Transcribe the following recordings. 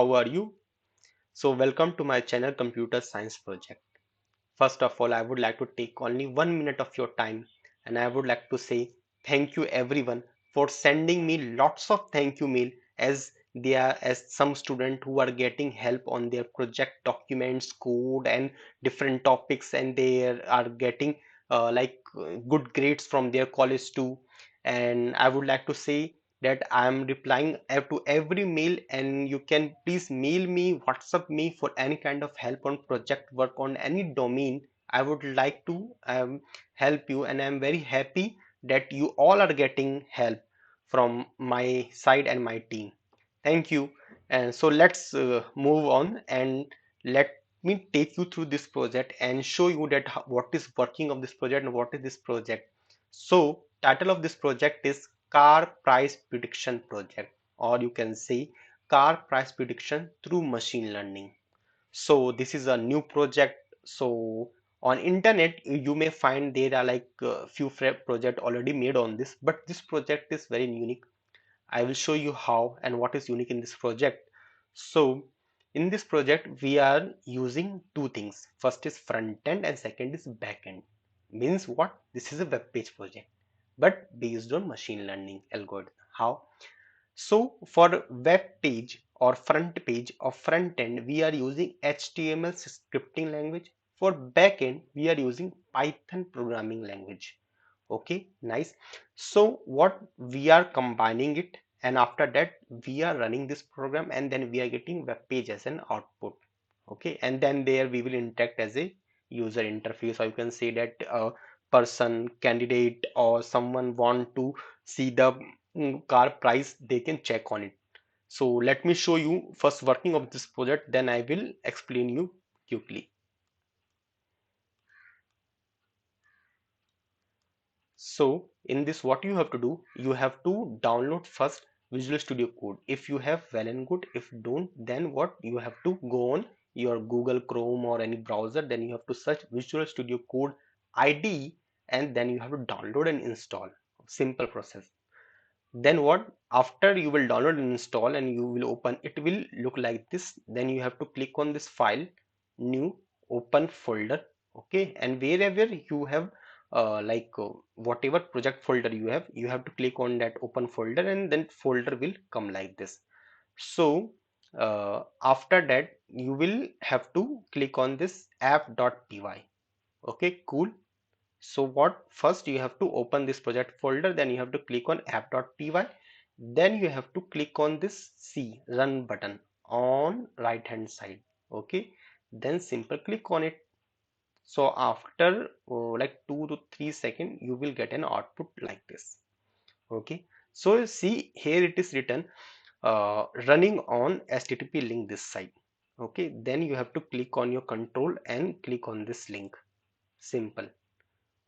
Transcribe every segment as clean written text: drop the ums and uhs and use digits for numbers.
How are you? So welcome to my channel Computer Science Project. First of all, I would like to take only 1 minute of your time and I would like to say thank you everyone for sending me lots of thank you mail as some student who are getting help on their project documents, code and different topics, and they are getting good grades from their college too. And I would like to say that I am replying to every mail, and you can please mail me, WhatsApp me for any kind of help on project work on any domain. I would like to help you, and I'm very happy that you all are getting help from my side and my team. Thank you. And so let's move on, and let me take you through this project and show you that what is working of this project and what is this project. So title of this project is Car Price Prediction Project, or you can say Car Price Prediction through Machine Learning. So this is a new project. So on internet you may find there are few project already made on this, but this project is very unique. I will show you how and what is unique in this project. So in this project we are using two things. First is front end and second is back end. Means what? This is a web page project but based on machine learning algorithm. How? So for web page or front page or front end, we are using HTML scripting language. For back end, we are using Python programming language. Okay, nice. So what we are combining it, and after that we are running this program, and then we are getting web page as an output. Okay, and then there we will interact as a user interface, or you can say that a person, candidate, or someone want to see the car price, they can check on it. So let me show you first working of this project, then I will explain you quickly. So in this, what you have to do, you have to download first Visual Studio Code. If you have, well and good. If don't, then what you have to go on your Google Chrome or any browser, then you have to search Visual Studio Code IDE, and then you have to download and install. Simple process. Then what? After you will download and install and you will open, it will look like this. Then you have to click on this file, new, open folder. Okay, and wherever you have whatever project folder you have to click on that open folder, and then folder will come like this. So after that you will have to click on this app.py. Okay, cool. So what? First you have to open this project folder, then you have to click on app.py, then you have to click on this C run button on right hand side. Okay, then simple click on it. So after 2 to 3 seconds you will get an output like this. Okay, so see here it is written running on HTTP link this site. Okay, then you have to click on your control and click on this link. Simple.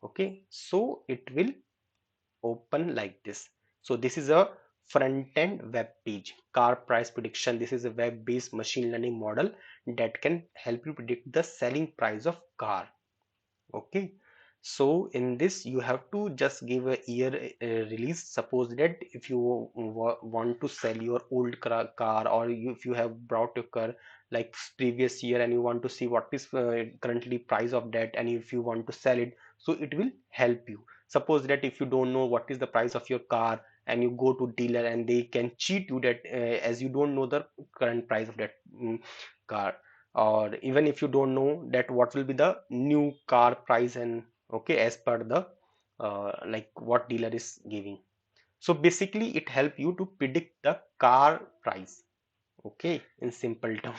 Okay, so it will open like this. So this is a front end web page, car price prediction. This is a web based machine learning model that can help you predict the selling price of car. Okay, so in this you have to just give a year release. Suppose that if you want to sell your old car, or if you have brought your car like previous year and you want to see what is currently price of that, and if you want to sell it, so it will help you. Suppose that if you don't know what is the price of your car and you go to dealer, and they can cheat you that as you don't know the current price of that car, or even if you don't know that what will be the new car price, and okay, as per the what dealer is giving. So basically it help you to predict the car price. Okay, in simple term.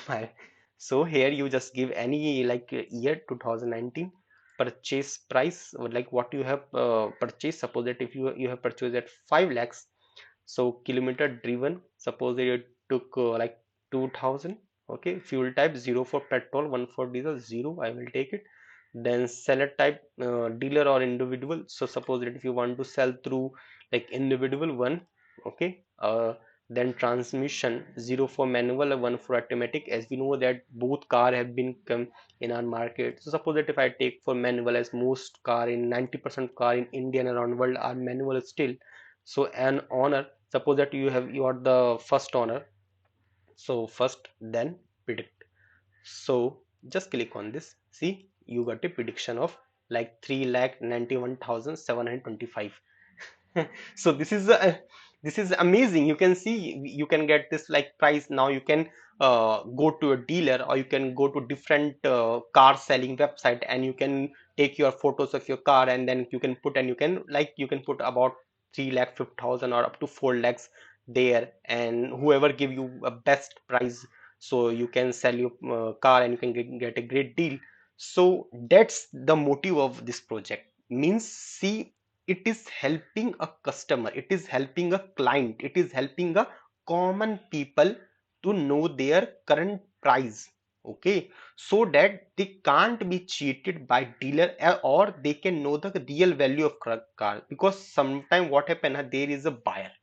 So here you just give any year 2019 purchase price, or like what you have purchased. Suppose that if you have purchased at 5 lakhs, so kilometer driven, suppose that you took 2000. Okay, fuel type 0 for petrol, 1 for diesel, 0, I will take it. Then seller type, dealer or individual. So suppose that if you want to sell through like individual, one. Okay, then transmission, 0 for manual and 1 for automatic, as we know that both car have been come in our market. So suppose that if I take for manual, as most car in 90% car in India and around world are manual still. So an owner, suppose that you are the first owner, So first, then predict. So just click on this. See, you got a prediction of like 3,91,725. So this is amazing. You can see you can get this like price. Now you can go to a dealer, or you can go to different car selling website, and you can take your photos of your car, and then you can put, and you can put about 3,50,000 or up to 4 lakhs there, and whoever give you a best price, so you can sell your car, and you can get a great deal. So that's the motive of this project. Means, see, it is helping a customer, it is helping a client, it is helping a common people to know their current price. Okay, so that they can't be cheated by dealer, or they can know the real value of car. Because sometime what happen, there is a buyer.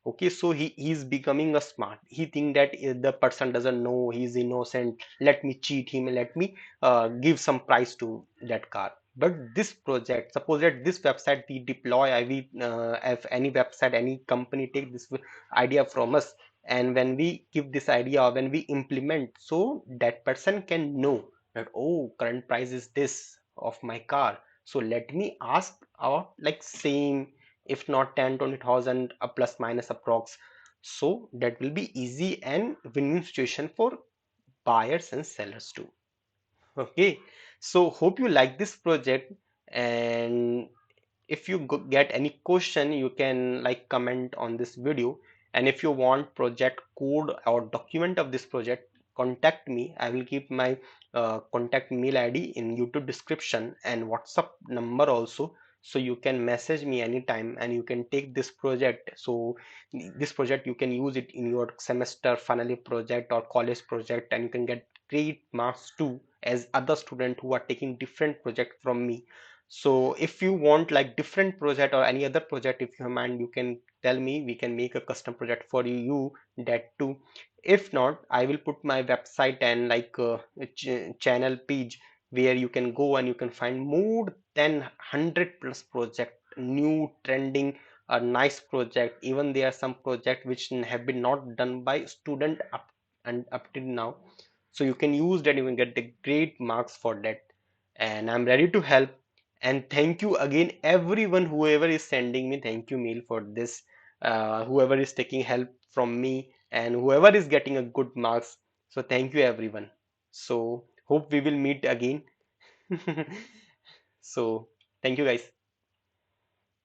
Okay, so he's becoming a smart. He think that the person doesn't know, he's innocent, let me cheat him, let me give some price to that car. But this project, suppose that this website we deploy, we if any website, any company take this idea from us, and when we give this idea, or when we implement, so that person can know that, oh, current price is this of my car, so let me ask our like same, if not 10-20,000, a plus minus approx. So that will be easy and win-win situation for buyers and sellers too. Okay, so hope you like this project, and if you get any question, you can like comment on this video. And if you want project code or document of this project, contact me. I will keep my contact mail id in YouTube description, and WhatsApp number also, so you can message me anytime, and you can take this project. So this project you can use it in your semester final year project or college project, and you can get great marks too, as other student who are taking different project from me. So if you want like different project or any other project, if you have mind, you can tell me, we can make a custom project for you, that too. If not, I will put my website and like a channel page, where you can go and you can find more than 100 plus project, new trending, a nice project. Even there are some project which have been not done by student up till now, so you can use that, you can get the great marks for that. And I'm ready to help. And thank you again everyone, whoever is sending me thank you mail for this, whoever is taking help from me, and whoever is getting a good marks. So thank you everyone. So hope we will meet again. So thank you guys.